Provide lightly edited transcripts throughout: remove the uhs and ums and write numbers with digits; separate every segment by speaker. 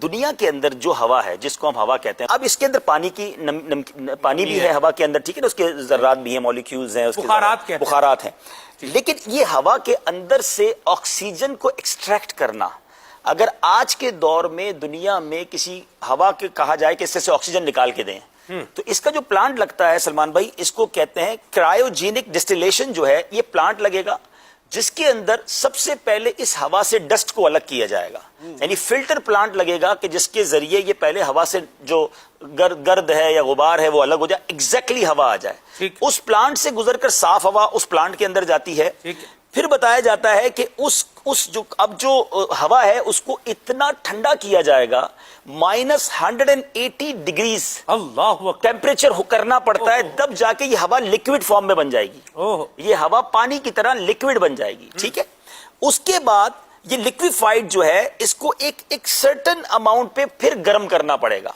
Speaker 1: دنیا کے اندر جو ہوا ہے جس کو ہم ہوا کہتے ہیں، اب اس کے اندر پانی کی پانی بھی ہے ہوا کے اندر، ٹھیک ہے نا، اس کے ذرات بھی ہیں، مولیکیولز ہیں، اس کے بخارات ہیں، لیکن یہ ہوا کے اندر سے آکسیجن کو ایکسٹریکٹ کرنا، اگر آج کے دور میں دنیا میں کسی ہوا کے کہا جائے کہ اس سے آکسیجن نکال کے دیں تو اس کا جو پلانٹ لگتا ہے سلمان بھائی، اس کو کہتے ہیں کرائیوجینک ڈسٹیلیشن، جو ہے یہ پلانٹ لگے گا جس کے اندر سب سے پہلے اس ہوا سے ڈسٹ کو الگ کیا جائے گا، یعنی فلٹر پلانٹ لگے گا کہ جس کے ذریعے یہ پہلے ہوا سے جو گرد ہے یا غبار ہے وہ الگ ہو جائے، ایگزیکٹلی ہوا آ جائے، اس پلانٹ سے گزر کر صاف ہوا اس پلانٹ کے اندر جاتی ہے، پھر بتایا جاتا ہے کہ اب جو ہوا ہے اس کو اتنا ٹھنڈا کیا جائے گا -180 ڈگریز ٹیمپریچر کرنا پڑتا ہے، تب جا کے یہ ہوا لکوڈ فارم میں بن جائے گی، یہ ہوا پانی کی طرح لکوڈ بن جائے گی، ٹھیک ہے۔ اس کے بعد یہ لکویفائڈ جو ہے اس کو ایک سرٹن اماؤنٹ پہ پھر گرم کرنا پڑے گا،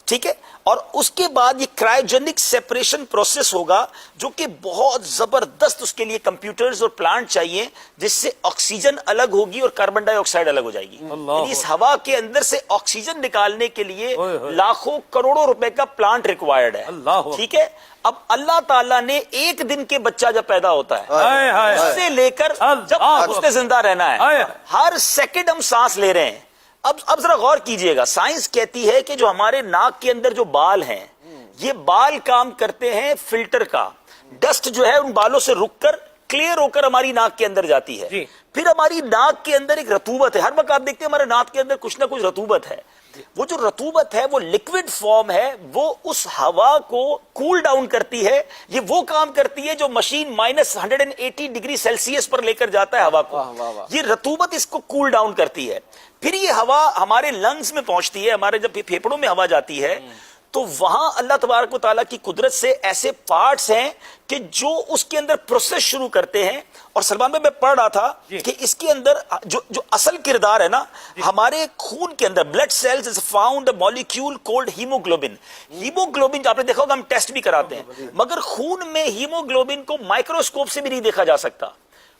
Speaker 1: ٹھیک ہے، اور اس کے بعد یہ کرائیوجینک سیپریشن پروسیس ہوگا جو کہ بہت زبردست، اس کے لیے کمپیوٹرز اور پلانٹ چاہیے جس سے آکسیجن الگ ہوگی اور کاربن ڈائی آکسائڈ الگ ہو جائے گی، یعنی اس ہوا کے اندر سے آکسیجن نکالنے کے لیے لاکھوں کروڑوں روپے کا پلانٹ ریکوائرڈ ہے، ٹھیک ہے۔ اب اللہ تعالیٰ نے ایک دن کے بچہ جب پیدا ہوتا ہے اس سے لے کر جب اس نے زندہ رہنا ہے، ہر سیکنڈ ہم سانس لے رہے ہیں۔ اب ذرا غور کیجئے گا، سائنس کہتی ہے کہ جو ہمارے ناک کے اندر جو بال ہیں یہ بال کام کرتے ہیں فلٹر کا، ڈسٹ جو ہے ان بالوں سے رک کر کلیئر ہو کر ہماری ناک کے اندر جاتی ہے، پھر ہماری ناک کے اندر ایک رطوبت ہے، ہر وقت آپ دیکھتے ہیں ہمارے ناک کے اندر کچھ نہ کچھ رطوبت ہے، وہ جو رطوبت ہے وہ لکوڈ فارم ہے، وہ اس ہوا کو کول ڈاؤن کرتی ہے، یہ وہ کام کرتی ہے جو مشین -180 ڈگری سیلسیس پر لے کر جاتا ہے ہوا کو، یہ رطوبت اس کو کول ڈاؤن کرتی ہے، پھر یہ ہوا ہمارے لنگز میں پہنچتی ہے، ہمارے جب پھیپھڑوں میں ہوا جاتی ہے تو وہاں اللہ تبارک و تعالیٰ کی قدرت سے ایسے پارٹس ہیں کہ جو اس کے اندر پروسیس شروع کرتے ہیں، اور سلمان بھائی میں پڑھ رہا تھا کہ اس کے اندر جو اصل کردار ہے نا، ہمارے خون کے اندر blood cells is found a molecule called haemoglobin, haemoglobin آپ نے دیکھا ہوگا ہم ٹیسٹ بھی کراتے ہیں، مگر خون میں ہیموگلوبن کو مائکروسکوپ سے بھی نہیں دیکھا جا سکتا،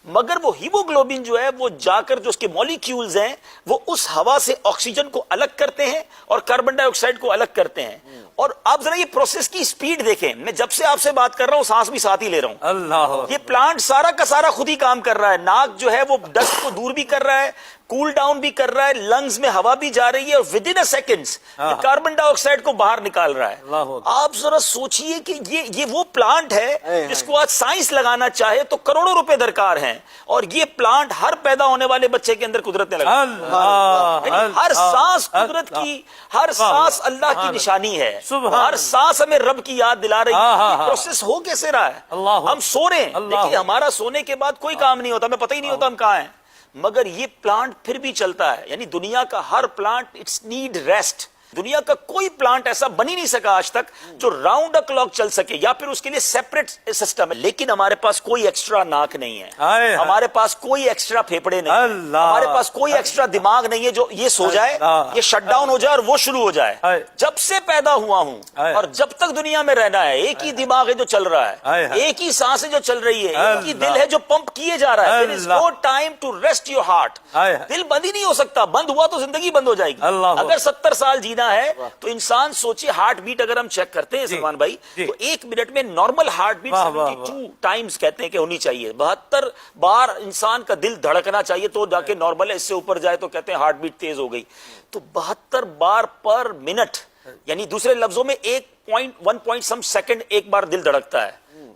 Speaker 1: مگر وہ ہیموگلوبن جو ہے وہ جا کر جو اس کے مولیکیولز ہیں وہ اس ہوا سے آکسیجن کو الگ کرتے ہیں اور کاربن ڈائی آکسائڈ کو الگ کرتے ہیں، اور آپ ذرا یہ پروسیس کی سپیڈ دیکھیں، میں جب سے آپ سے بات کر رہا ہوں سانس بھی ساتھ ہی لے رہا ہوں، اللہ، یہ پلانٹ سارا کا سارا خود ہی کام کر رہا ہے، ناک جو ہے وہ ڈسٹ کو دور بھی کر رہا ہے، کول ڈاؤن بھی کر رہا ہے، لنگز میں ہوا بھی جا رہی ہے، اور with in seconds carbon dye oxide کو باہر نکال رہا ہے۔ آپ ذرا سوچئے کہ یہ وہ پلانٹ ہے جس کو آج سائنس لگانا چاہے تو کروڑوں روپے درکار ہیں، اور یہ پلانٹ ہر پیدا ہونے والے بچے کے اندر قدرت نے لگا، ہر سانس قدرت کی، ہر سانس اللہ کی نشانی ہے، ہر سانس ہمیں رب کی یاد دلا رہی ہے، پروسیس ہو کیسے رہا ہے، ہم سو رہے ہیں، دیکھیے ہمارا سونے کے بعد کوئی کام نہیں ہوتا، ہمیں پتہ ہی نہیں ہوتا ہم کہاں ہیں، مگر یہ پلانٹ پھر بھی چلتا ہے، یعنی دنیا کا ہر پلانٹ اٹس نیڈ ریسٹ، دنیا کا کوئی پلانٹ ایسا بن ہی نہیں سکا آج تک جو راؤنڈ اے کلاک چل سکے، یا پھر اس کے لیے سیپریٹ سسٹم ہے، لیکن ہمارے پاس کوئی ایکسٹرا ناک نہیں ہے، ہمارے پاس کوئی ایکسٹرا پھیپڑے نہیں ہیں، ہمارے پاس کوئی ایکسٹرا دماغ نہیں ہے جو یہ سو جائے، یہ شٹ ڈاؤن ہو جائے اور وہ شروع ہو جائے، جب سے پیدا ہوا ہوں اور جب تک دنیا میں رہنا ہے ایک ہی دماغ ہے جو چل رہا ہے، ایک ہی سانس ہے جو چل رہی ہے، ایک ہی دل ہے جو پمپ کیے جا رہا ہے، there is no time to rest your heart، دل بند ہی نہیں ہو سکتا، بند ہوا تو زندگی بند ہو جائے گی، اگر 70 سال جینا ہے تو انسان سوچے، ہارٹ بیٹ اگر ہم چیک کرتے ہیں سلمان بھائی تو ایک منٹ میں نارمل ہارٹ بیٹ 72 ٹائمز کہتے ہیں کہ ہونی چاہیے، 72 بار انسان کا دل دھڑکنا چاہیے تو جا کے نارمل ہے، اس سے اوپر جائے تو کہتے ہیں ہارٹ بیٹ تیز ہو گئی، تو 72 بار پر منٹ، یعنی دوسرے لفظوں میں 1 سم سیکنڈ ایک بار دل دھڑکتا ہے،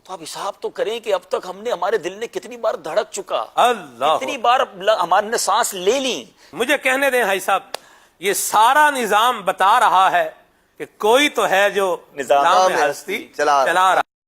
Speaker 1: تو آپ حساب تو کریں کہ اب تک ہم نے، ہمارے دل نے کتنی بار دھڑک چکا، کتنی بار ہمارے نے سانس لے لی۔
Speaker 2: مجھے کہنے دیں بھائی صاحب، یہ سارا نظام بتا رہا ہے کہ کوئی تو ہے جو نظام ہستی چلا رہا ہے۔